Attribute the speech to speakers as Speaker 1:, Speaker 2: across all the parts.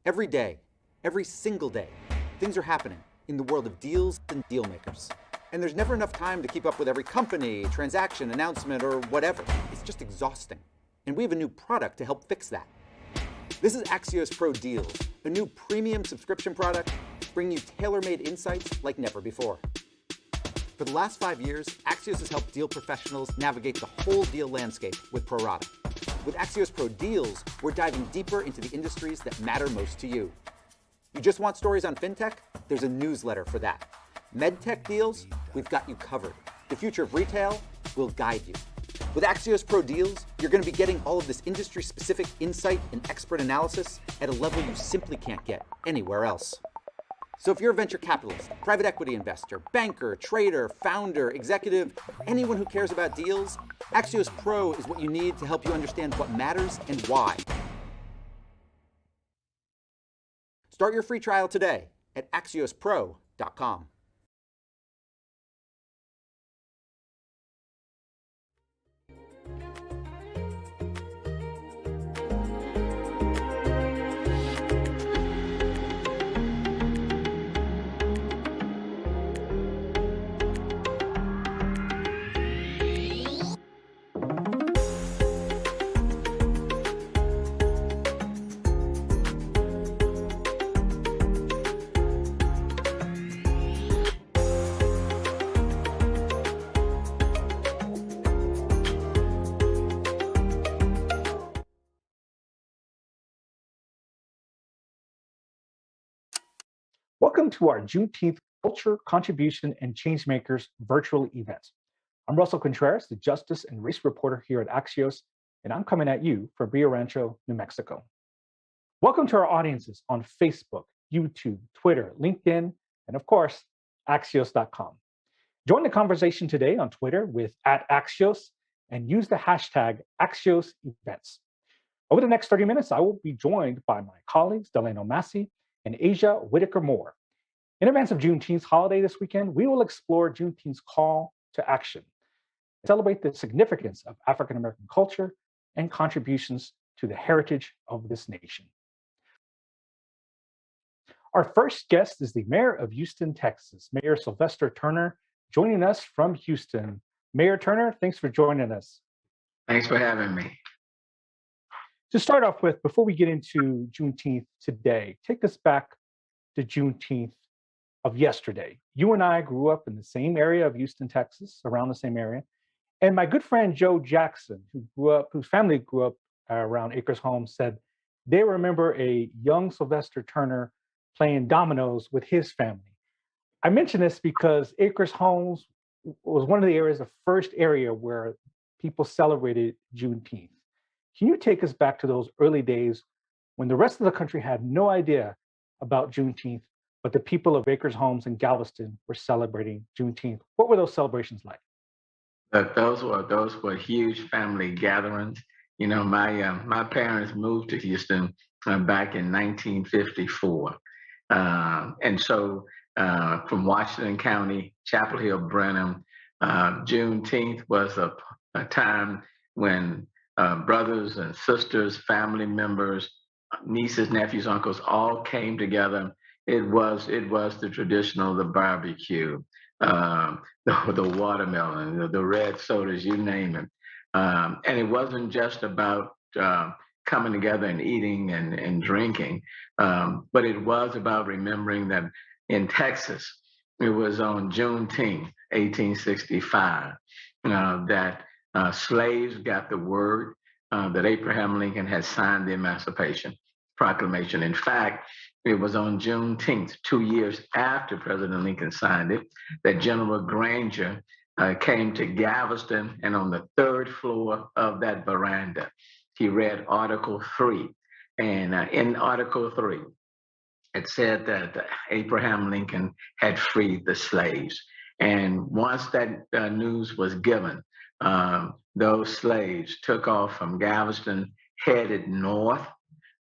Speaker 1: Every day, every single day, things are happening in the world of deals and deal makers. And there's never enough time to keep up with every company, transaction, announcement, or whatever. It's just exhausting. And we have a new product to help fix that. This is Axios Pro Deals, a new premium subscription product bringing you tailor-made insights like never before. For the last 5 years, Axios has helped deal professionals navigate the whole deal landscape with Pro Rata. With Axios Pro Deals, we're diving deeper into the industries that matter most to you. You just want stories on fintech? There's a newsletter for that. MedTech deals? We've got you covered. The future of retail? We'll guide you. With Axios Pro Deals, you're going to be getting all of this industry-specific insight and expert analysis at a level you simply can't get anywhere else. So if you're a venture capitalist, private equity investor, banker, trader, founder, executive, anyone who cares about deals, Axios Pro is what you need to help you understand what matters and why. Start your free trial today at AxiosPro.com.
Speaker 2: Welcome to our Juneteenth Culture, Contribution, and Changemakers virtual event. I'm Russell Contreras, the Justice and Race reporter here at Axios, and I'm coming at you from Rio Rancho, New Mexico. Welcome to our audiences on Facebook, YouTube, Twitter, LinkedIn, and of course, Axios.com. Join the conversation today on Twitter with @Axios and use the hashtag AxiosEvents. Over the next 30 minutes, I will be joined by my colleagues, Delano Massey and Asia Whitaker-Moore. In advance of Juneteenth's holiday this weekend, we will explore Juneteenth's call to action, celebrate the significance of African-American culture and contributions to the heritage of this nation. Our first guest is the mayor of Houston, Texas, Mayor Sylvester Turner, joining us from Houston. Mayor Turner, thanks for joining us.
Speaker 3: Thanks for having me.
Speaker 2: To start off with, before we get into Juneteenth today, take us back to Juneteenth of yesterday. You and I grew up in the same area of Houston, Texas, around the same area. And my good friend Joe Jackson, whose family grew up around Acres Homes, said they remember a young Sylvester Turner playing dominoes with his family. I mention this because Acres Homes was one of the areas, the first area where people celebrated Juneteenth. Can you take us back to those early days when the rest of the country had no idea about Juneteenth, but the people of Acres Homes in Galveston were celebrating Juneteenth? What were those celebrations like?
Speaker 3: Those were huge family gatherings. You know, my parents moved to Houston back in 1954, and so from Washington County, Chapel Hill, Brenham, Juneteenth was a time when brothers and sisters, family members, nieces, nephews, uncles, all came together. It was the traditional, the barbecue, the watermelon, the red sodas, you name it. And it wasn't just about coming together and eating and drinking, but it was about remembering that in Texas, it was on Juneteenth, 1865, that slaves got the word that Abraham Lincoln had signed the Emancipation Proclamation. In fact, it was on Juneteenth, 2 years after President Lincoln signed it, that General Granger came to Galveston, and on the third floor of that veranda, he read Article 3. And in Article 3, it said that Abraham Lincoln had freed the slaves. And once that news was given, those slaves took off from Galveston, headed north,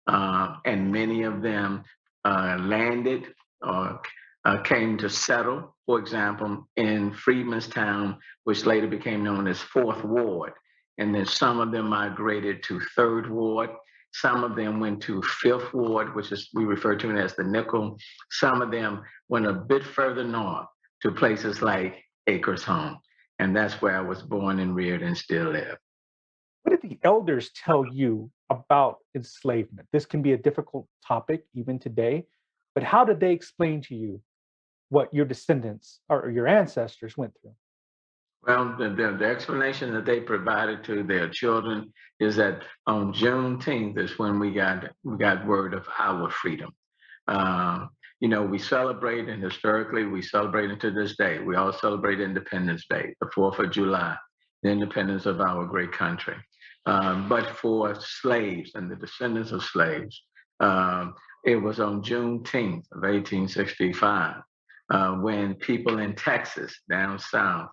Speaker 3: and many of them landed or came to settle, for example, in Freedmanstown, which later became known as Fourth Ward. And then some of them migrated to Third Ward, Some of them went to Fifth Ward, which is we refer to it as the Nickel. Some of them went a bit further north to places like Acres Home. And that's where I was born and reared and still live.
Speaker 2: What did the elders tell you about enslavement? This can be a difficult topic even today, but how did they explain to you what your descendants or your ancestors went through?
Speaker 3: Well, the explanation that they provided to their children is that on Juneteenth is when we got word of our freedom. We celebrate, and historically we celebrate it to this day. We all celebrate Independence Day, the 4th of July, the independence of our great country. But for slaves and the descendants of slaves, it was on Juneteenth of 1865 when people in Texas, down south,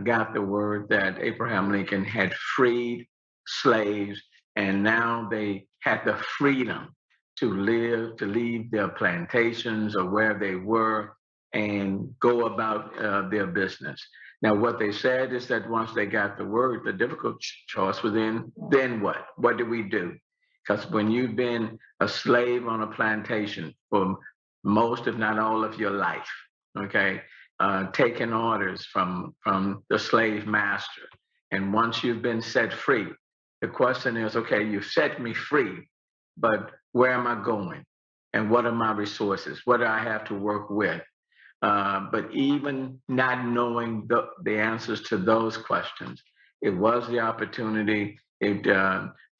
Speaker 3: got the word that Abraham Lincoln had freed slaves, and now they had the freedom to live, to leave their plantations or where they were and go about their business. Now, what they said is that once they got the word, the difficult choice was then what? What do we do? Because when you've been a slave on a plantation for most, if not all, of your life, okay, taking orders from the slave master, and once you've been set free, the question is, okay, you set me free, but where am I going? And what are my resources? What do I have to work with? But even not knowing the answers to those questions, it was the opportunity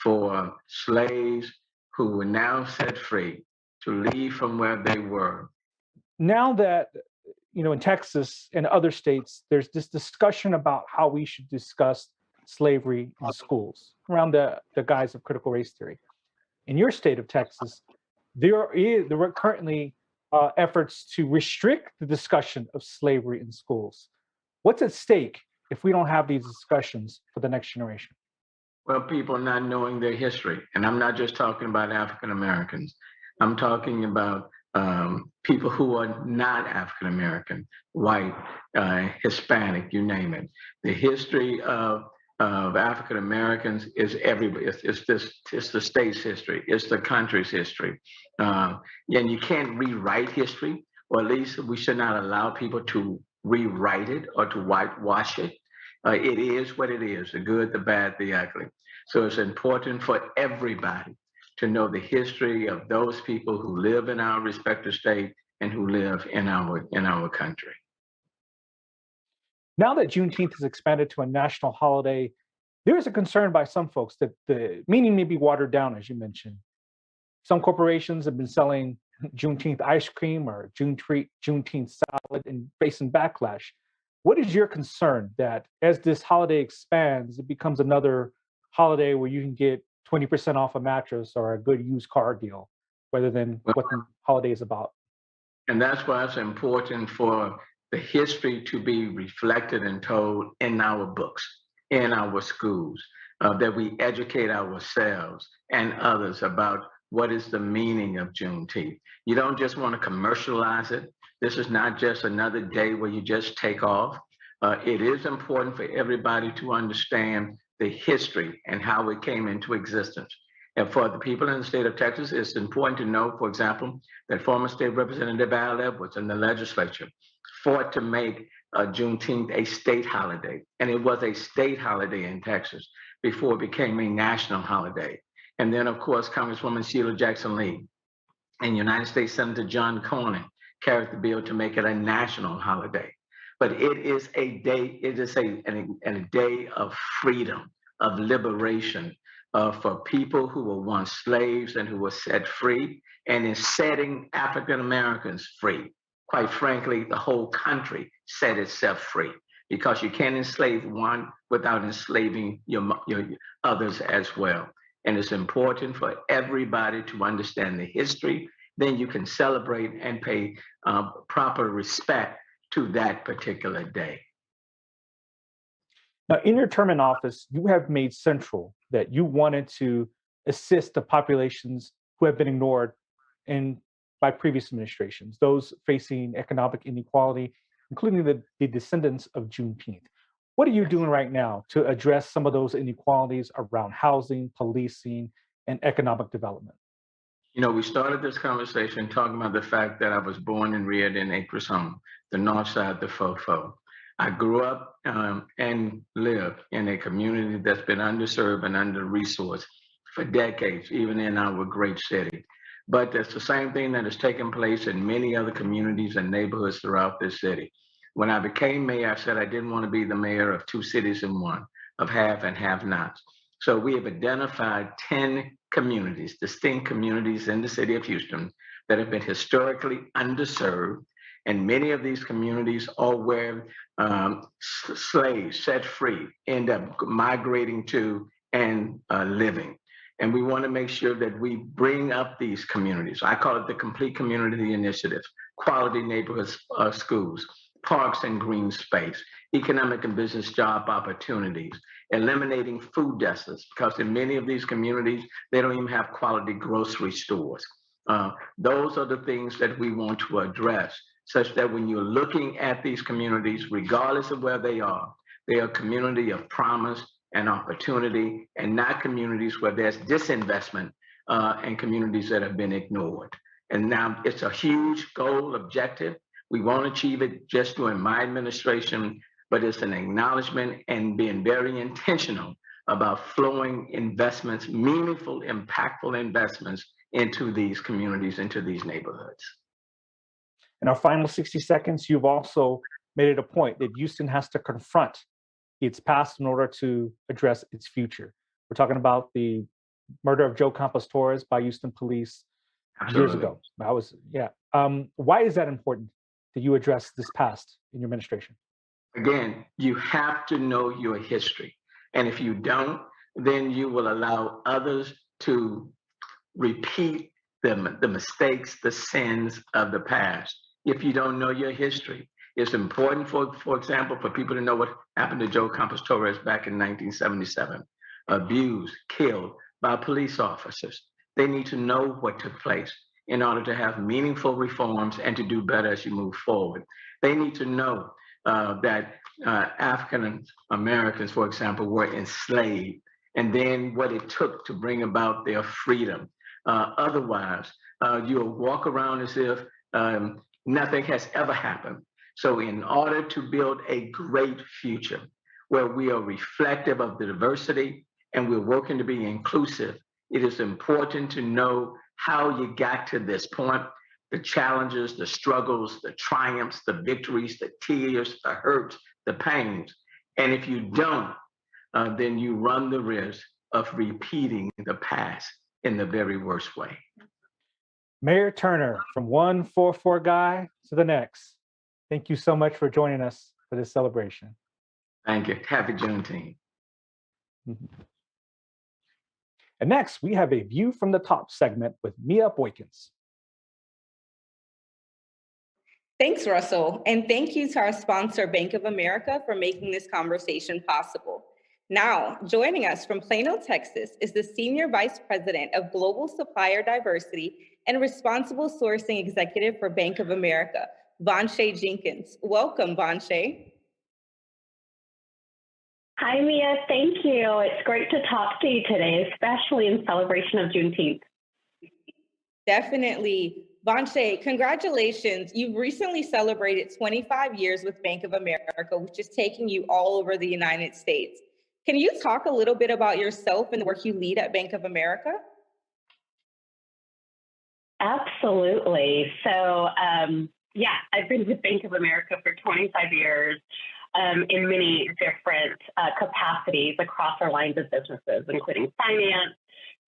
Speaker 3: for slaves who were now set free to leave from where they were.
Speaker 2: Now that, in Texas and other states, there's this discussion about how we should discuss slavery in schools around the guise of critical race theory. In your state of Texas, there are currently efforts to restrict the discussion of slavery in schools. What's at stake if we don't have these discussions for the next generation?
Speaker 3: Well, people not knowing their history. And I'm not just talking about African Americans. I'm talking about people who are not African American, white, Hispanic, you name it. The history of African Americans is everybody. It's the state's history. It's the country's history. And you can't rewrite history, or at least we should not allow people to rewrite it or to whitewash it. It is what it is, the good, the bad, the ugly. So it's important for everybody to know the history of those people who live in our respective state and who live in our country.
Speaker 2: Now that Juneteenth has expanded to a national holiday, there is a concern by some folks that the meaning may be watered down, as you mentioned. Some corporations have been selling Juneteenth ice cream or Juneteenth salad and facing backlash. What is your concern that as this holiday expands, it becomes another holiday where you can get 20% off a mattress or a good used car deal, rather than what the holiday is about?
Speaker 3: And that's why it's important for the history to be reflected and told in our books, in our schools, that we educate ourselves and others about what is the meaning of Juneteenth. You don't just want to commercialize it. This is not just another day where you just take off. It is important for everybody to understand the history and how it came into existence. And for the people in the state of Texas, it's important to know, for example, that former State Representative Al Edwards in the legislature fought to make Juneteenth a state holiday. And it was a state holiday in Texas before it became a national holiday. And then, of course, Congresswoman Sheila Jackson Lee and United States Senator John Cornyn carried the bill to make it a national holiday. But it is a day, it is a day of freedom, of liberation, for people who were once slaves and who were set free, and in setting African Americans free. Quite frankly, the whole country set itself free, because you can't enslave one without enslaving your others as well. And it's important for everybody to understand the history. Then you can celebrate and pay proper respect to that particular day.
Speaker 2: Now, in your term in office, you have made central that you wanted to assist the populations who have been ignored by previous administrations, those facing economic inequality, including the descendants of Juneteenth. What are you doing right now to address some of those inequalities around housing, policing, and economic development?
Speaker 3: You know, we started this conversation talking about the fact that I was born and reared in Acres Home, the north side, the Fofo. I grew up and lived in a community that's been underserved and under-resourced for decades, even in our great city. But that's the same thing that has taken place in many other communities and neighborhoods throughout this city. When I became mayor, I said I didn't want to be the mayor of two cities in one, of have and have-nots. So we have identified 10 communities, distinct communities in the city of Houston that have been historically underserved. And many of these communities are where slaves set free end up migrating to and living. And we want to make sure that we bring up these communities. I call it the Complete Community Initiative, quality neighborhood schools, parks and green space, economic and business job opportunities, eliminating food deserts, because in many of these communities, they don't even have quality grocery stores. Those are the things that we want to address, such that when you're looking at these communities, regardless of where they are a community of promise and opportunity, and not communities where there's disinvestment and communities that have been ignored. And now it's a huge goal, objective. We won't achieve it just during my administration, but it's an acknowledgement and being very intentional about flowing investments, meaningful, impactful investments into these communities, into these neighborhoods.
Speaker 2: In our final 60 seconds, you've also made it a point that Houston has to confront its past in order to address its future. We're talking about the murder of Joe Campos Torres by Houston police years ago. Why is that important that you address this past in your administration?
Speaker 3: Again, you have to know your history. And if you don't, then you will allow others to repeat the mistakes, the sins of the past. If you don't know your history, it's important, for example, for people to know what happened to Joe Campos Torres back in 1977, abused, killed by police officers. They need to know what took place in order to have meaningful reforms and to do better as you move forward. They need to know that African Americans, for example, were enslaved, and then what it took to bring about their freedom. Otherwise, you'll walk around as if nothing has ever happened. So in order to build a great future where we are reflective of the diversity and we're working to be inclusive, it is important to know how you got to this point, the challenges, the struggles, the triumphs, the victories, the tears, the hurts, the pains. And if you don't, then you run the risk of repeating the past in the very worst way.
Speaker 2: Mayor Turner, from one 4-4 guy to the next, thank you so much for joining us for this celebration.
Speaker 3: Thank you. Happy Juneteenth.
Speaker 2: And next, we have a View from the Top segment with Mia Boykins.
Speaker 4: Thanks, Russell. And thank you to our sponsor, Bank of America, for making this conversation possible. Now, joining us from Plano, Texas, is the Senior Vice President of Global Supplier Diversity and Responsible Sourcing Executive for Bank of America, Shay Jenkins. Welcome, Shay.
Speaker 5: Hi, Mia. Thank you. It's great to talk to you today, especially in celebration of Juneteenth.
Speaker 4: Definitely. Shay, congratulations. You've recently celebrated 25 years with Bank of America, which is taking you all over the United States. Can you talk a little bit about yourself and the work you lead at Bank of America?
Speaker 5: Absolutely. So, I've been with Bank of America for 25 years in many different capacities across our lines of businesses, including finance,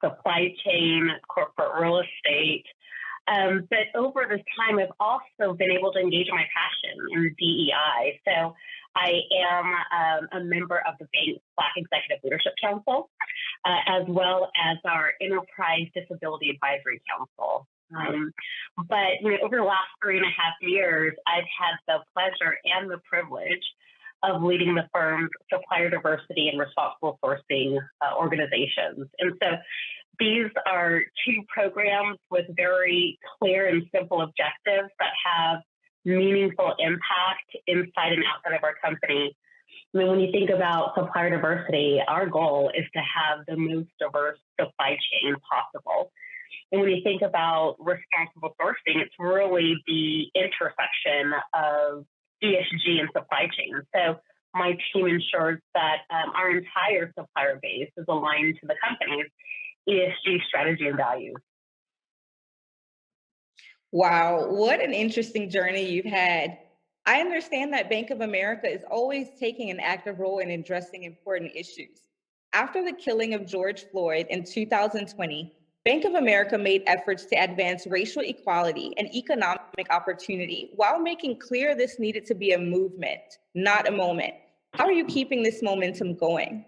Speaker 5: supply chain, corporate real estate. But over this time, I've also been able to engage in my passion in DEI. So I am a member of the bank's Black Executive Leadership Council, as well as our Enterprise Disability Advisory Council. But over the last 3.5 years, I've had the pleasure and the privilege of leading the firm's supplier diversity and responsible sourcing organizations. And so these are two programs with very clear and simple objectives that have meaningful impact inside and outside of our company. I mean, when you think about supplier diversity, our goal is to have the most diverse supply chain possible. And when you think about responsible sourcing, it's really the intersection of ESG and supply chain. So my team ensures that our entire supplier base is aligned to the company's ESG strategy and values.
Speaker 4: Wow, what an interesting journey you've had. I understand that Bank of America is always taking an active role in addressing important issues. After the killing of George Floyd in 2020, Bank of America made efforts to advance racial equality and economic opportunity while making clear this needed to be a movement, not a moment. How are you keeping this momentum going?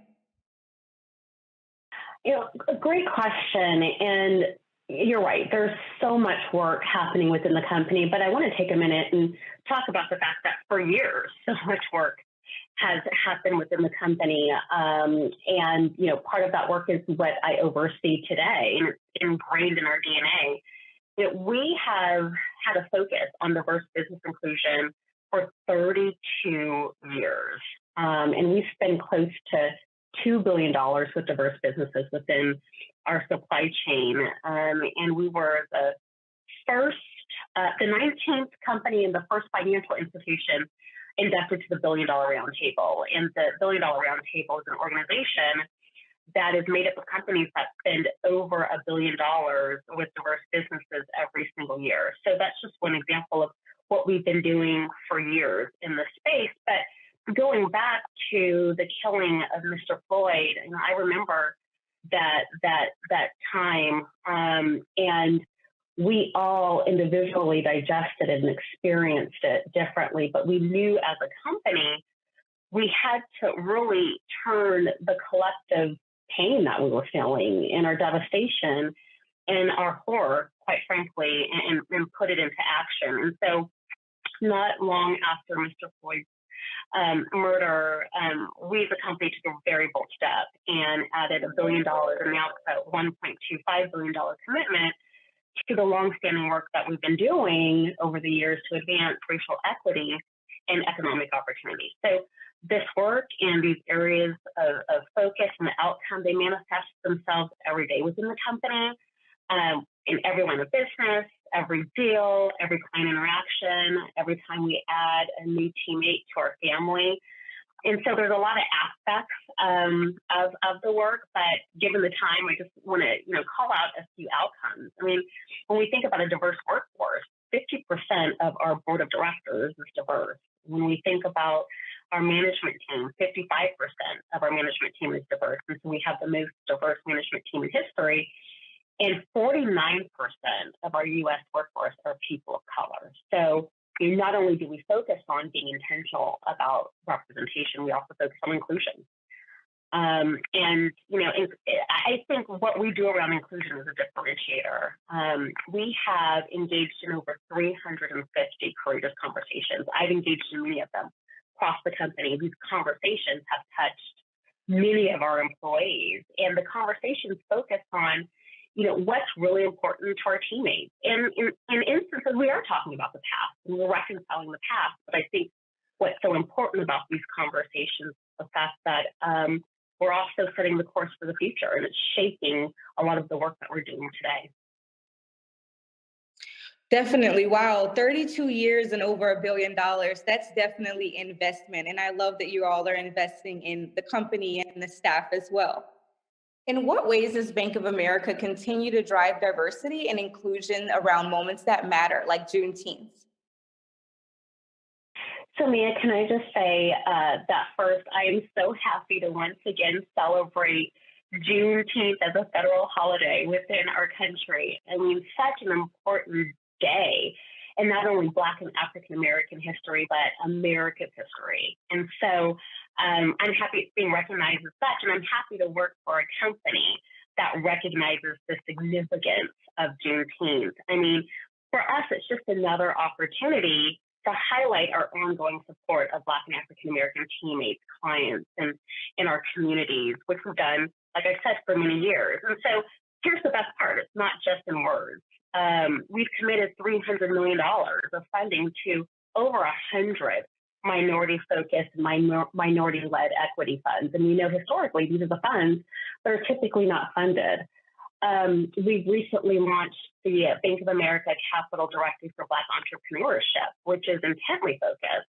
Speaker 5: A great question. And you're right, there's so much work happening within the company, but I want to take a minute and talk about the fact that for years, so much work has happened within the company. And part of that work is what I oversee today, and it's ingrained in our DNA. We have had a focus on diverse business inclusion for 32 years. And we spend close to $2 billion with diverse businesses within our supply chain. And we were the 19th company and the first financial institution inducted to the $1 Billion Roundtable. And the $1 Billion Roundtable is an organization that is made up of companies that spend over $1 billion with diverse businesses every single year. So that's just one example of what we've been doing for years in this space. But going back to the killing of Mr. Floyd, I remember that time, and we all individually digested it and experienced it differently. But we knew as a company, we had to really turn the collective pain that we were feeling and our devastation and our horror, quite frankly, and put it into action. And so not long after Mr. Floyd's murder, we as a company took a very bold step and added $1 billion, and now it's a $1.25 billion commitment to the longstanding work that we've been doing over the years to advance racial equity and economic opportunity. So this work and these areas of focus and the outcome, they manifest themselves every day within the company, in every line of business, every deal, every client interaction, every time we add a new teammate to our family. And so there's a lot of aspects of the work, but given the time, I just want to call out a few outcomes. I mean, when we think about a diverse workforce, 50% of our board of directors is diverse. When we think about our management team, 55% of our management team is diverse. And so we have the most diverse management team in history. And 49% of our U.S. workforce are people of color. So not only do we focus on being intentional about representation, we also focus on inclusion. I think what we do around inclusion is a differentiator. We have engaged in over 350 courageous conversations. I've engaged in many of them across the company. These conversations have touched many of our employees, and the conversations focus on what's really important to our teammates. And in instances, we are talking about the past and we're reconciling the past. But I think what's so important about these conversations is the fact that we're also setting the course for the future, and it's shaping a lot of the work that we're doing today.
Speaker 4: Definitely. Wow. 32 years and over $1 billion. That's definitely investment. And I love that you all are investing in the company and the staff as well. In what ways does Bank of America continue to drive diversity and inclusion around moments that matter, like Juneteenth?
Speaker 5: So Mia, can I just say that first, I am so happy to once again celebrate Juneteenth as a federal holiday within our country. I mean, such an important day in not only Black and African American history, but America's history. And so I'm happy it's being recognized as such, and I'm happy to work for a company that recognizes the significance of Juneteenth. I mean, for us, it's just another opportunity to highlight our ongoing support of Black and African American teammates, clients, and in our communities, which we've done, like I said, for many years. And so here's the best part. It's not just in words. We've committed $300 million of funding to over 100 minority-focused, minority-led equity funds. And we know historically these are the funds that are typically not funded. We've recently launched the Bank of America Capital Directory for Black Entrepreneurship, which is intently focused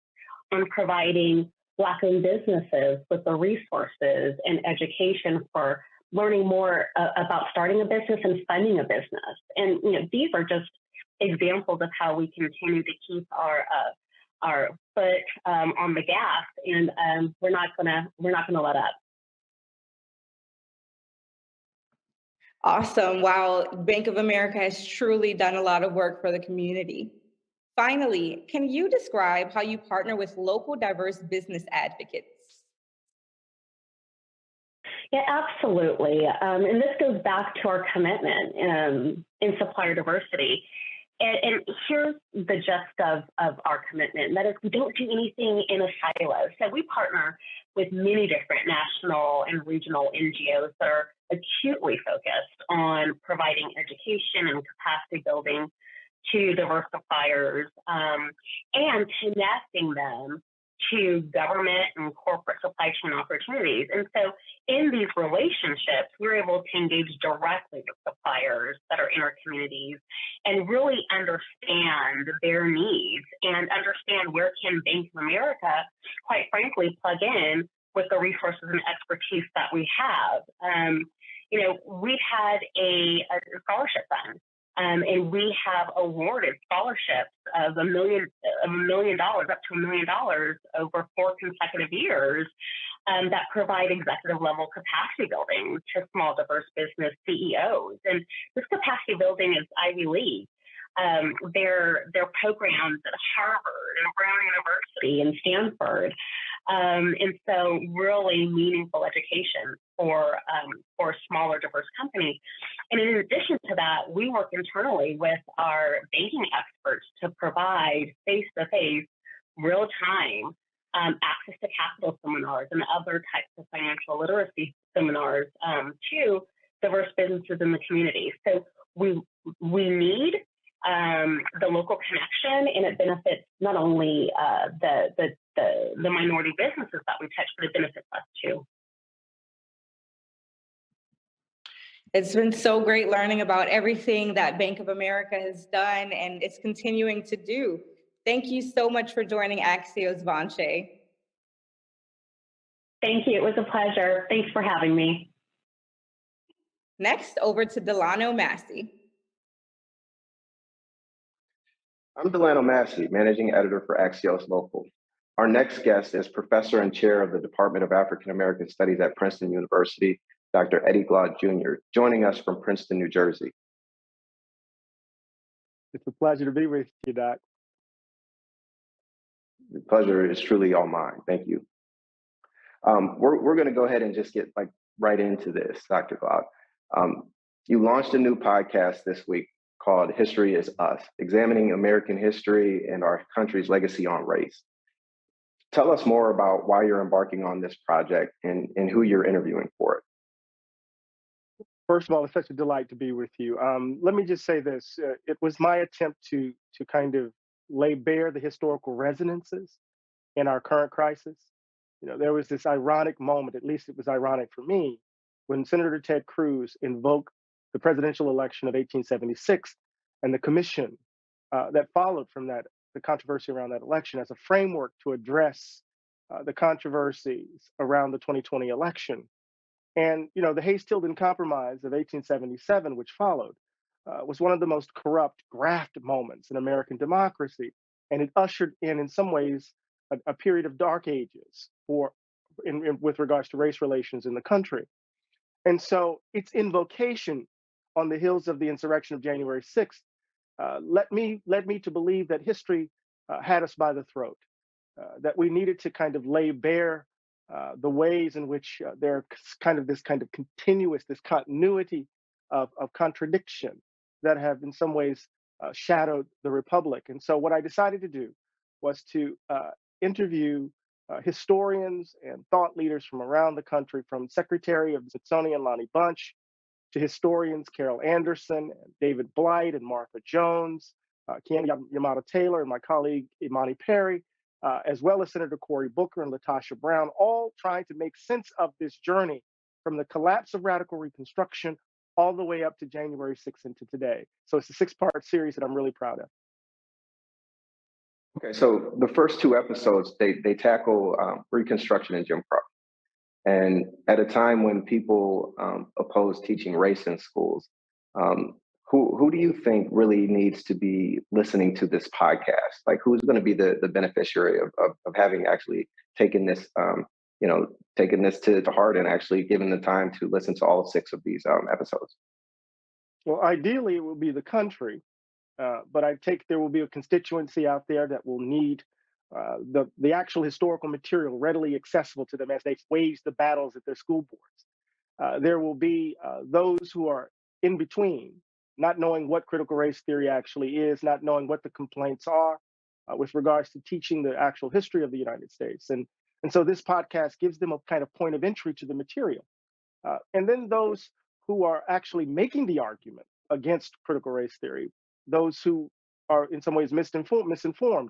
Speaker 5: on providing Black-owned businesses with the resources and education for learning more about starting a business and funding a business. And these are just examples of how we continue to keep our foot on the gas, and we're not gonna let up.
Speaker 4: Awesome. Wow, Bank of America has truly done a lot of work for the community. Finally, can you describe how you partner with local diverse business advocates?
Speaker 5: Yeah, absolutely. And this goes back to our commitment in supplier diversity. And here's the gist of our commitment, and that is we don't do anything in a silo. So we partner with many different national and regional NGOs that are acutely focused on providing education and capacity building to diverse suppliers and connecting them to government and corporate supply chain opportunities. And so in these relationships, we're able to engage directly with suppliers that are in our communities and really understand their needs and understand where can Bank of America, quite frankly, plug in with the resources and expertise that we have. We've had a scholarship fund. And we have awarded scholarships of $1 million, up to $1 million over 4 consecutive years that provide executive level capacity building to small diverse business CEOs. And this capacity building is Ivy League. They're programs at Harvard and Brown University and Stanford. And so really meaningful education for smaller diverse companies. And in addition to that, we work internally with our banking experts to provide face-to-face, real-time access to capital seminars and other types of financial literacy seminars to diverse businesses in the community. So we need the local connection, and it benefits not only the minority businesses that we touch, but it benefits us too.
Speaker 4: It's been so great learning about everything that Bank of America has done and it's continuing to do. Thank you so much for joining Axios, Shay.
Speaker 5: Thank you. It was a pleasure. Thanks for having me.
Speaker 4: Next, over to Delano Massey.
Speaker 6: I'm Delano Massey, Managing Editor for Axios Local. Our next guest is Professor and Chair of the Department of African American Studies at Princeton University, Dr. Eddie Glaude Jr., joining us from Princeton, New Jersey.
Speaker 7: It's a pleasure to be with you, Doc.
Speaker 6: The pleasure is truly all mine. Thank you. We're going to go ahead and just get right into this, Dr. Glaude. You launched a new podcast this week called History is Us, examining American history and our country's legacy on race. Tell us more about why you're embarking on this project and who you're interviewing for it.
Speaker 7: First of all, it's such a delight to be with you. Let me just say this. It was my attempt to kind of lay bare the historical resonances in our current crisis. There was this ironic moment, at least it was ironic for me, when Senator Ted Cruz invoked the presidential election of 1876 and the commission that followed from that, the controversy around that election, as a framework to address the controversies around the 2020 election. And, the Hayes-Tilden Compromise of 1877, which followed, was one of the most corrupt graft moments in American democracy. And it ushered in some ways, a period of dark ages with regards to race relations in the country. And so its invocation on the heels of the insurrection of January 6th led me to believe that history had us by the throat, that we needed to kind of lay bare the ways in which there are this continuous, this continuity of contradiction that have in some ways shadowed the Republic. And so what I decided to do was to interview historians and thought leaders from around the country, from Secretary of the Smithsonian Lonnie Bunch to historians Carol Anderson, and David Blight, and Martha Jones, Kian Yamada Taylor, and my colleague Imani Perry, as well as Senator Cory Booker and Latasha Brown, all trying to make sense of this journey from the collapse of radical Reconstruction all the way up to January 6th into today. So it's a 6-part series that I'm really proud of.
Speaker 6: Okay, so the first 2 episodes, they tackle Reconstruction and Jim Crow. And at a time when people oppose teaching race in schools, who do you think really needs to be listening to this podcast? Like, who's going to be the beneficiary of having actually taken this, taken this to heart and actually given the time to listen to all 6 of these episodes?
Speaker 7: Well, ideally, it will be the country, but I take there will be a constituency out there that will need the actual historical material readily accessible to them as they wage the battles at their school boards. There will be those who are in between, not knowing what critical race theory actually is, not knowing what the complaints are with regards to teaching the actual history of the United States. And so this podcast gives them a kind of point of entry to the material. And then those who are actually making the argument against critical race theory, those who are in some ways misinformed.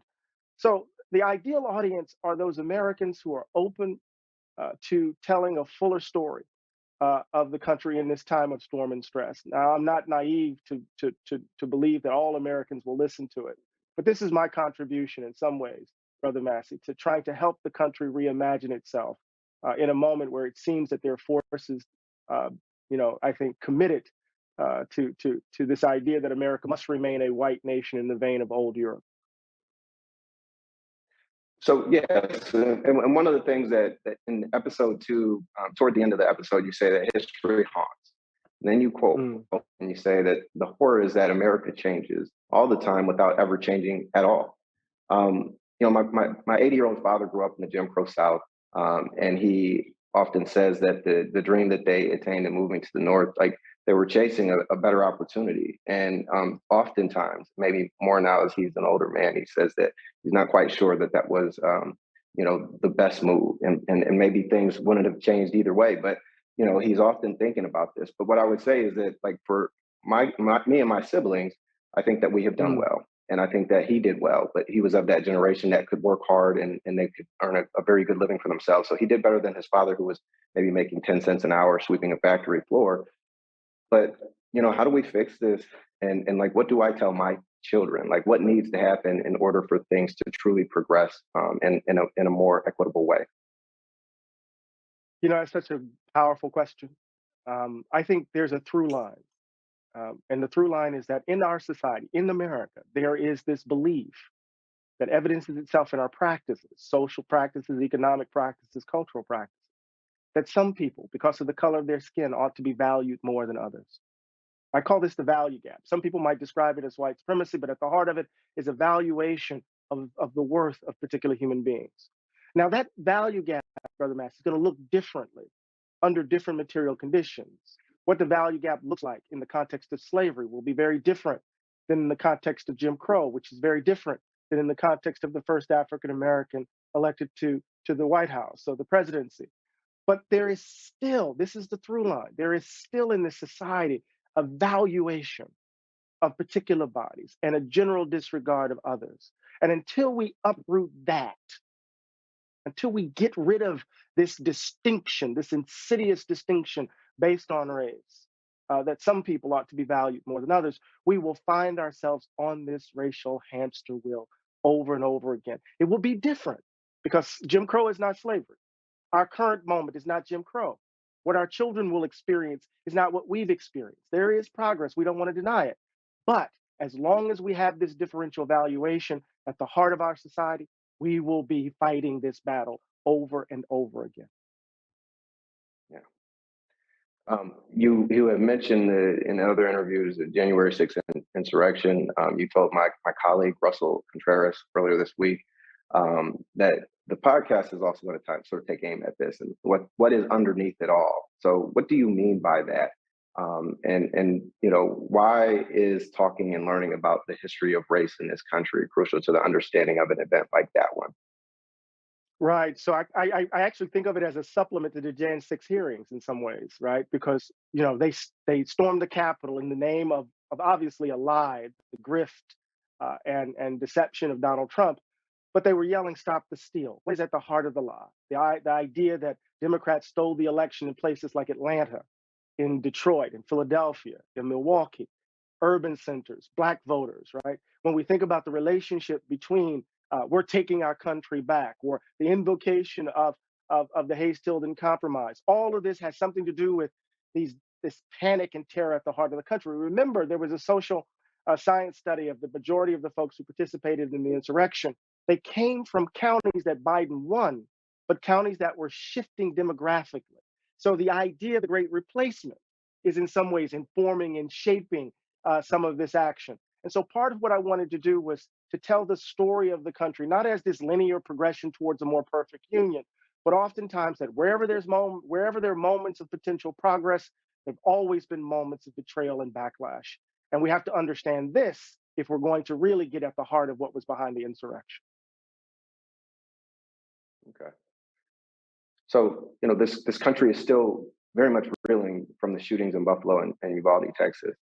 Speaker 7: So the ideal audience are those Americans who are open to telling a fuller story of the country in this time of storm and stress. Now, I'm not naive to believe that all Americans will listen to it, but this is my contribution in some ways, Brother Massey, to trying to help the country reimagine itself in a moment where it seems that there are forces, I think, committed to this idea that America must remain a white nation in the vein of old Europe.
Speaker 6: So yes, and one of the things that in episode 2, toward the end of the episode, you say that history haunts. And then you quote and you say that the horror is that America changes all the time without ever changing at all. My 80-year-old father grew up in the Jim Crow South, and he often says that the dream that they attained in moving to the North, like they were chasing a better opportunity. And oftentimes, maybe more now as he's an older man, he says that he's not quite sure that was, the best move. And maybe things wouldn't have changed either way. But, he's often thinking about this. But what I would say is that, like, for me and my siblings, I think that we have done well. And I think that he did well, but he was of that generation that could work hard and they could earn a very good living for themselves. So he did better than his father, who was maybe making 10 cents an hour sweeping a factory floor. But, how do we fix this? And like, what do I tell my children? Like, what needs to happen in order for things to truly progress in a more equitable way?
Speaker 7: It's such a powerful question. I think there's a through line. And the through line is that in our society, in America, there is this belief that evidences itself in our practices, social practices, economic practices, cultural practices, that some people, because of the color of their skin, ought to be valued more than others. I call this the value gap. Some people might describe it as white supremacy, but at the heart of it is a valuation of the worth of particular human beings. Now, that value gap, Brother Max, is going to look differently under different material conditions. What the value gap looks like in the context of slavery will be very different than in the context of Jim Crow, which is very different than in the context of the first African American elected to the White House, so the presidency. But there is still, this is the through line, there is still in this society a valuation of particular bodies and a general disregard of others. And until we uproot that, until we get rid of this distinction, this insidious distinction based on race, that some people ought to be valued more than others, we will find ourselves on this racial hamster wheel over and over again. It will be different because Jim Crow is not slavery. Our current moment is not Jim Crow. What our children will experience is not what we've experienced. There is progress. We don't want to deny it. But as long as we have this differential valuation at the heart of our society, we will be fighting this battle over and over again.
Speaker 6: Yeah. You have mentioned in other interviews the January 6th insurrection. You told my colleague, Russell Contreras, earlier this week that the podcast is also going to sort of take aim at this and what is underneath it all. So what do you mean by that? And why is talking and learning about the history of race in this country crucial to the understanding of an event like that one?
Speaker 7: Right. So I actually think of it as a supplement to the Jan 6 hearings in some ways, right? Because, they stormed the Capitol in the name of obviously a lie, the grift and deception of Donald Trump. but they were yelling, "Stop the steal." What is at the heart of the lie? The idea that Democrats stole the election in places like Atlanta, in Detroit, in Philadelphia, in Milwaukee, urban centers, Black voters, right? When we think about the relationship between we're taking our country back, or the invocation of the Hayes-Tilden Compromise, all of this has something to do with this panic and terror at the heart of the country. Remember, there was a social science study of the majority of the folks who participated in the insurrection. They came from counties that Biden won, but counties that were shifting demographically. So the idea of the great replacement is in some ways informing and shaping some of this action. And so part of what I wanted to do was to tell the story of the country, not as this linear progression towards a more perfect union, but oftentimes that wherever there are moments of potential progress, there've always been moments of betrayal and backlash. And we have to understand this if we're going to really get at the heart of what was behind the insurrection.
Speaker 6: Okay. So, this country is still very much reeling from the shootings in Buffalo and Uvalde, Texas.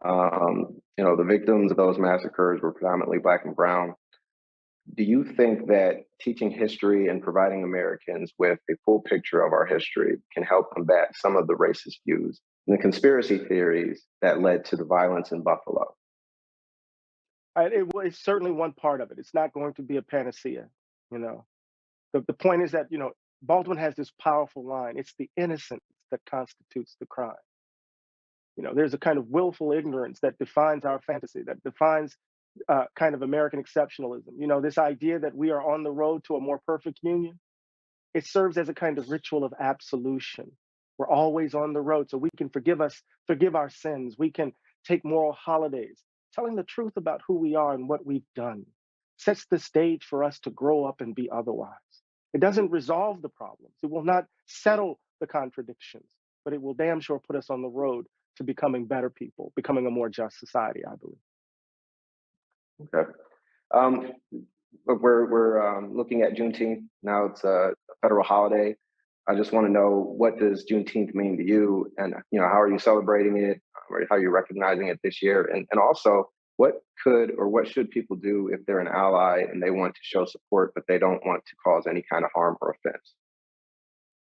Speaker 6: The victims of those massacres were predominantly Black and brown. Do you think that teaching history and providing Americans with a full picture of our history can help combat some of the racist views and the conspiracy theories that led to the violence in Buffalo?
Speaker 7: It's certainly one part of it. It's not going to be a panacea. The point is that Baldwin has this powerful line: "It's the innocence that constitutes the crime." There's a kind of willful ignorance that defines our fantasy, that defines kind of American exceptionalism. This idea that we are on the road to a more perfect union, it serves as a kind of ritual of absolution. We're always on the road, so we can forgive our sins. We can take moral holidays. Telling the truth about who we are and what we've done sets the stage for us to grow up and be otherwise. It doesn't resolve the problems. It will not settle the contradictions, but it will damn sure put us on the road to becoming better people, becoming a more just society, I believe.
Speaker 6: Okay. But we're looking at Juneteenth now. It's a federal holiday. I just want to know, what does Juneteenth mean to you, and how are you celebrating it, or how are you recognizing it this year, and also what could or what should people do if they're an ally and they want to show support but they don't want to cause any kind of harm or offense?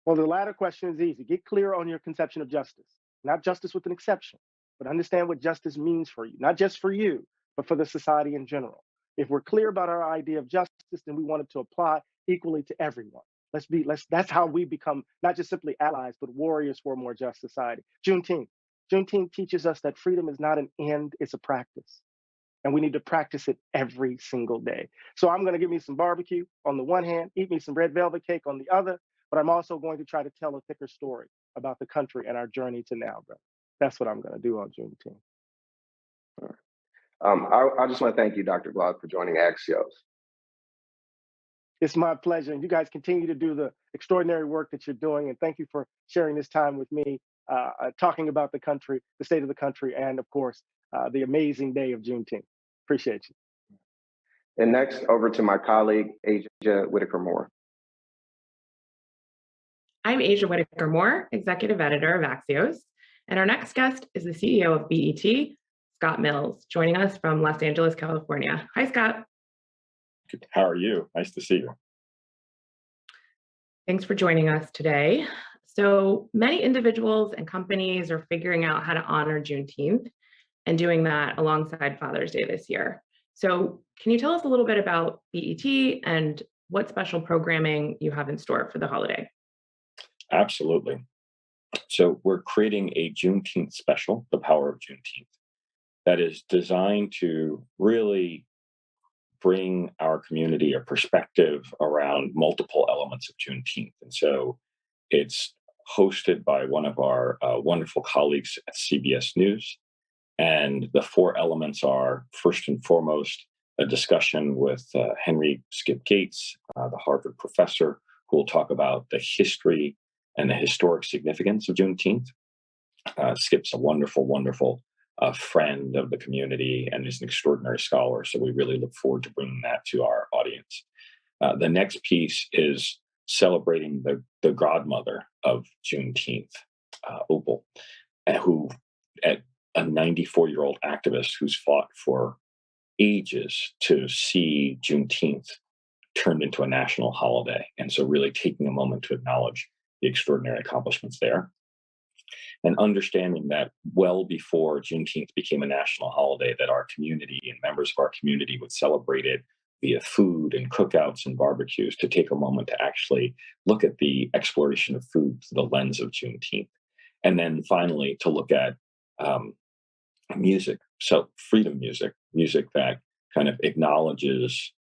Speaker 7: Well, the latter question is easy. Get clear on your conception of justice, not justice with an exception, but understand what justice means for you, not just for you, but for the society in general. If we're clear about our idea of justice, then we want it to apply equally to everyone. That's how we become not just simply allies, but warriors for a more just society. Juneteenth teaches us that freedom is not an end, it's a practice. And we need to practice it every single day. So I'm going to give me some barbecue on the one hand, eat me some red velvet cake on the other, but I'm also going to try to tell a thicker story about the country and our journey to now, brother. That's what I'm going to do on Juneteenth.
Speaker 6: I just want to thank you, Dr. Glaude, for joining Axios.
Speaker 7: It's my pleasure. And you guys continue to do the extraordinary work that you're doing. And thank you for sharing this time with me, talking about the country, the state of the country, and of course, the amazing day of Juneteenth. Appreciate you.
Speaker 6: And next, over to my colleague, Asia Whitaker-Moore.
Speaker 8: I'm Asia Whitaker-Moore, Executive Editor of Axios. And our next guest is the CEO of BET, Scott Mills, joining us from Los Angeles, California. Hi, Scott.
Speaker 9: How are you? Nice to see you.
Speaker 8: Thanks for joining us today. So many individuals and companies are figuring out how to honor Juneteenth and doing that alongside Father's Day this year. So can you tell us a little bit about BET and what special programming you have in store for the holiday?
Speaker 9: Absolutely. So we're creating a Juneteenth special, The Power of Juneteenth, that is designed to really bring our community a perspective around multiple elements of Juneteenth. And so it's hosted by one of our wonderful colleagues at CBS News. And the four elements are, first and foremost, a discussion with Henry Skip Gates, the Harvard professor, who will talk about the history and the historic significance of Juneteenth. Skip's a wonderful, wonderful friend of the community and is an extraordinary scholar. So we really look forward to bringing that to our audience. The next piece is celebrating the godmother of Juneteenth, Opal, who a 94-year-old activist who's fought for ages to see Juneteenth turned into a national holiday. And so really taking a moment to acknowledge the extraordinary accomplishments there, and understanding that well before Juneteenth became a national holiday, that our community and members of our community would celebrate it via food and cookouts and barbecues, to take a moment to actually look at the exploration of food through the lens of Juneteenth. And then finally, to look at music, so freedom music, music that kind of acknowledges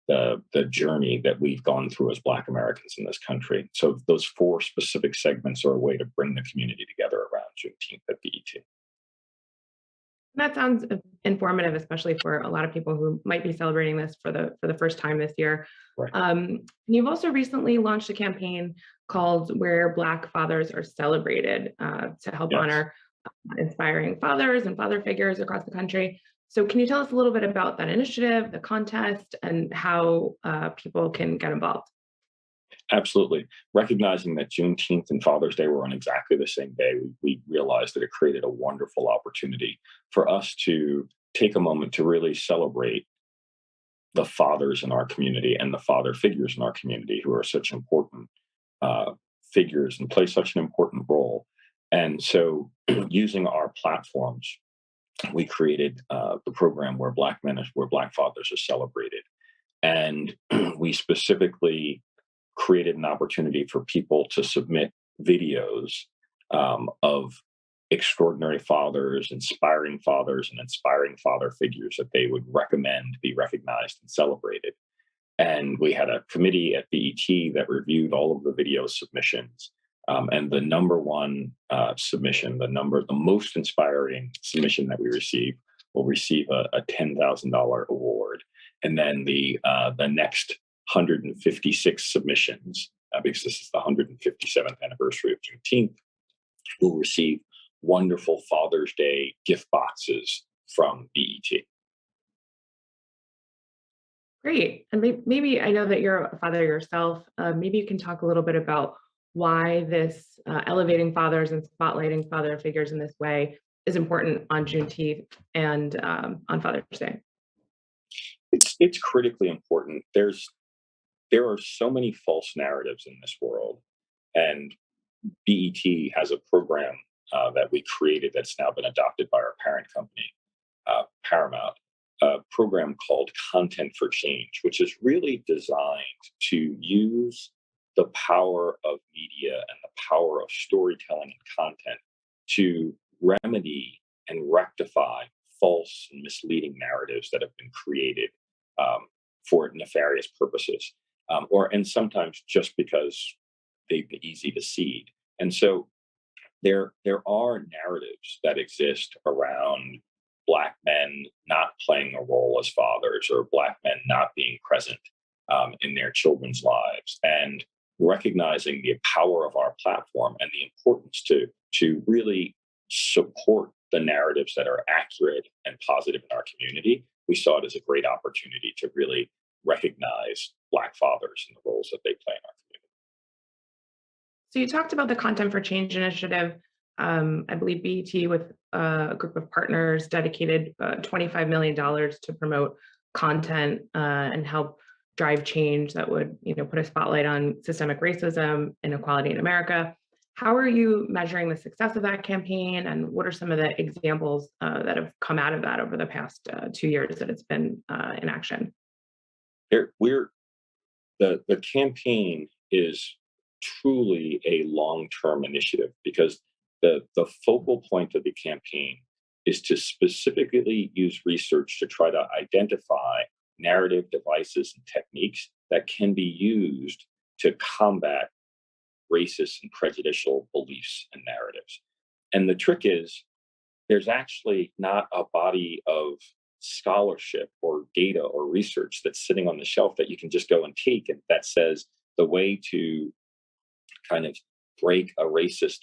Speaker 9: the journey that we've gone through as Black Americans in this country. So those 4 specific segments are a way to bring the community together around Juneteenth at BET.
Speaker 8: That sounds informative, especially for a lot of people who might be celebrating this for the first time this year.
Speaker 9: Right.
Speaker 8: You've also recently launched a campaign called Where Black Fathers Are Celebrated, to help
Speaker 9: Yes.
Speaker 8: honor inspiring fathers and father figures across the country. So can you tell us a little bit about that initiative, the contest, and how people can get involved?
Speaker 9: Absolutely. Recognizing that Juneteenth and Father's Day were on exactly the same day, we realized that it created a wonderful opportunity for us to take a moment to really celebrate the fathers in our community and the father figures in our community who are such important figures and play such an important role. And so using our platforms, we created the program Where Black Fathers Are Celebrated. And we specifically created an opportunity for people to submit videos of extraordinary fathers, inspiring fathers, and inspiring father figures that they would recommend be recognized and celebrated. And we had a committee at BET that reviewed all of the video submissions. And the number one submission, the most inspiring submission that we receive, will receive a $10,000 award. And then the next 156 submissions, because this is the 157th anniversary of Juneteenth, will receive wonderful Father's Day gift boxes from BET.
Speaker 8: Great. And maybe, I know that you're a father yourself. Maybe you can talk a little bit about why this elevating fathers and spotlighting father figures in this way is important on Juneteenth and on Father's Day.
Speaker 9: It's critically important. There are so many false narratives in this world, and BET has a program that we created that's now been adopted by our parent company, Paramount, a program called Content for Change, which is really designed to use the power of media and the power of storytelling and content to remedy and rectify false and misleading narratives that have been created for nefarious purposes, and sometimes just because they've been easy to seed. And so there are narratives that exist around Black men not playing a role as fathers, or Black men not being present in their children's lives, and recognizing the power of our platform and the importance to really support the narratives that are accurate and positive in our community. We saw it as a great opportunity to really recognize Black fathers and the roles that they play in our community.
Speaker 8: So you talked about the Content for Change initiative. I believe BET, with a group of partners, dedicated $25 million to promote content and help drive change that would, put a spotlight on systemic racism, inequality in America. How are you measuring the success of that campaign, and what are some of the examples that have come out of that over the past 2 years that it's been in action?
Speaker 9: The campaign is truly a long-term initiative, because the focal point of the campaign is to specifically use research to try to identify narrative devices and techniques that can be used to combat racist and prejudicial beliefs and narratives. And the trick is, there's actually not a body of scholarship or data or research that's sitting on the shelf that you can just go and take, and that says the way to kind of break a racist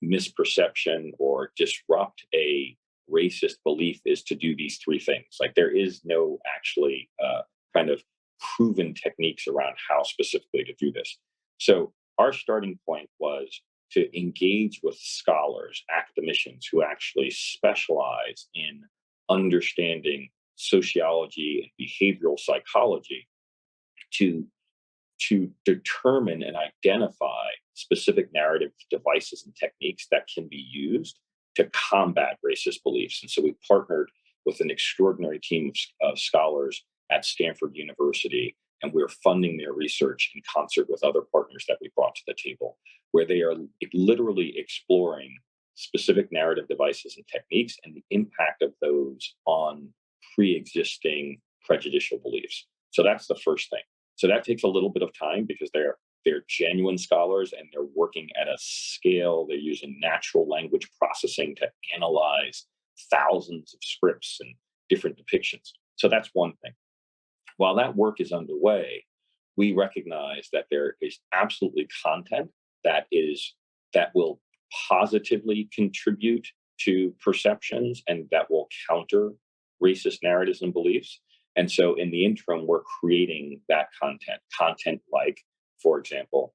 Speaker 9: misperception or disrupt a racist belief is to do these 3 things. Like, there is no actually kind of proven techniques around how specifically to do this. So our starting point was to engage with scholars, academicians who actually specialize in understanding sociology and behavioral psychology to determine and identify specific narrative devices and techniques that can be used to combat racist beliefs. And so we partnered with an extraordinary team of scholars at Stanford University, and we're funding their research in concert with other partners that we brought to the table, where they are literally exploring specific narrative devices and techniques and the impact of those on pre-existing prejudicial beliefs. So that's the first thing. So that takes a little bit of time because they're genuine scholars and they're working at a scale. They're using natural language processing to analyze thousands of scripts and different depictions. So that's one thing. While that work is underway, we recognize that there is absolutely content that will positively contribute to perceptions and that will counter racist narratives and beliefs. And so in the interim, we're creating that content like, for example,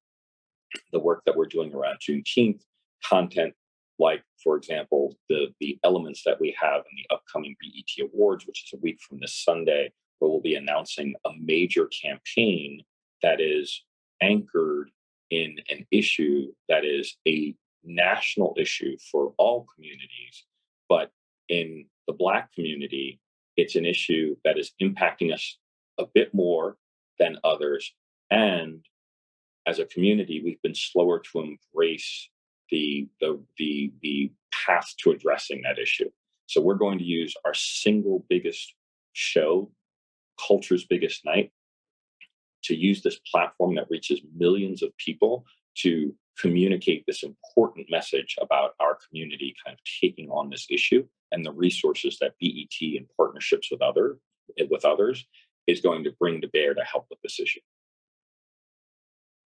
Speaker 9: the work that we're doing around Juneteenth, content like, for example, the elements that we have in the upcoming BET Awards, which is a week from this Sunday, where we'll be announcing a major campaign that is anchored in an issue that is a national issue for all communities, but in the Black community, it's an issue that is impacting us a bit more than others. And as a community, we've been slower to embrace the path to addressing that issue. So we're going to use our single biggest show, Culture's Biggest Night, to use this platform that reaches millions of people to communicate this important message about our community kind of taking on this issue and the resources that BET in partnerships with others is going to bring to bear to help with this issue.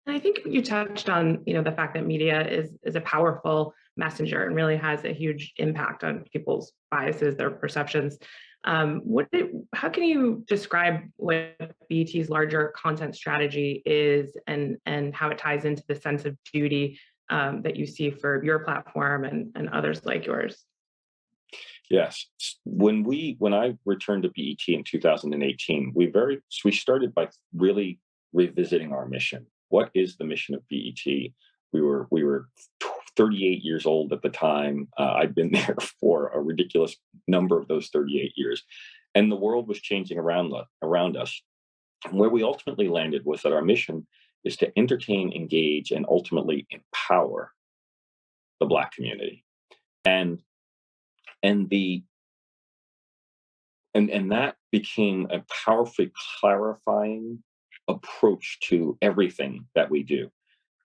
Speaker 8: And I think you touched on, the fact that media is a powerful messenger and really has a huge impact on people's biases, their perceptions. How can you describe what BET's larger content strategy is and how it ties into the sense of duty that you see for your platform and others like yours?
Speaker 9: Yes. When I returned to BET in 2018, we started by really revisiting our mission. What is the mission of BET? We were 38 years old at the time. I'd been there for a ridiculous number of those 38 years. And the world was changing around us. And where we ultimately landed was that our mission is to entertain, engage, and ultimately empower the Black community. And that became a powerfully clarifying approach to everything that we do.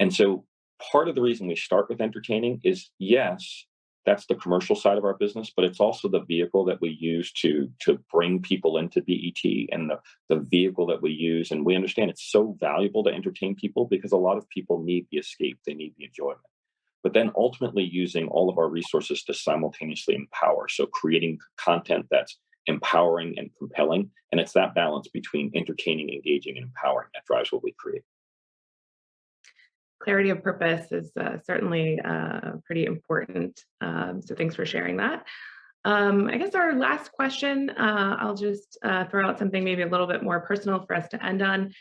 Speaker 9: And so part of the reason we start with entertaining is, yes, that's the commercial side of our business, but it's also the vehicle that we use to bring people into BET and the vehicle that we use. And we understand it's so valuable to entertain people because a lot of people need the escape, they need the enjoyment. But then ultimately using all of our resources to simultaneously empower. So creating content that's empowering and compelling. And it's that balance between entertaining, engaging, and empowering that drives what we create.
Speaker 8: Clarity of purpose is certainly pretty important. So thanks for sharing that. I guess our last question, I'll just throw out something maybe a little bit more personal for us to end on.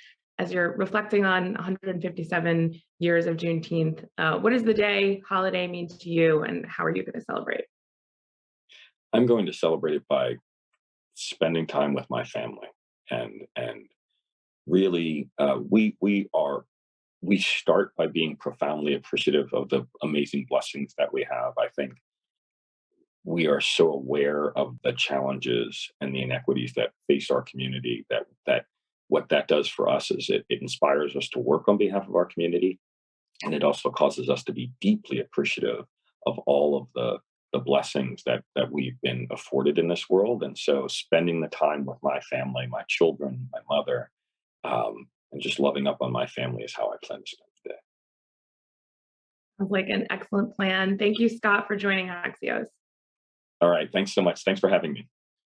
Speaker 8: As you're reflecting on 157 years of Juneteenth, what does the holiday mean to you, and how are you going to celebrate?
Speaker 9: I'm going to celebrate it by spending time with my family, and really, we start by being profoundly appreciative of the amazing blessings that we have. I think we are so aware of the challenges and the inequities that face our community that what that does for us is it inspires us to work on behalf of our community. And it also causes us to be deeply appreciative of all of the blessings that we've been afforded in this world. And so spending the time with my family, my children, my mother, and just loving up on my family is how I plan to spend the day.
Speaker 8: Sounds like an excellent plan. Thank you, Scott, for joining Axios.
Speaker 9: All right. Thanks so much. Thanks for having me.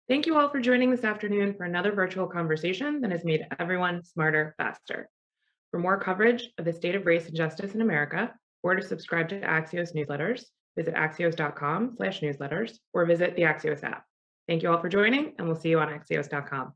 Speaker 8: Thank you all for joining this afternoon for another virtual conversation that has made everyone smarter, faster. For more coverage of the state of race and justice in America, or to subscribe to Axios newsletters, visit axios.com/newsletters or visit the Axios app. Thank you all for joining, and we'll see you on axios.com.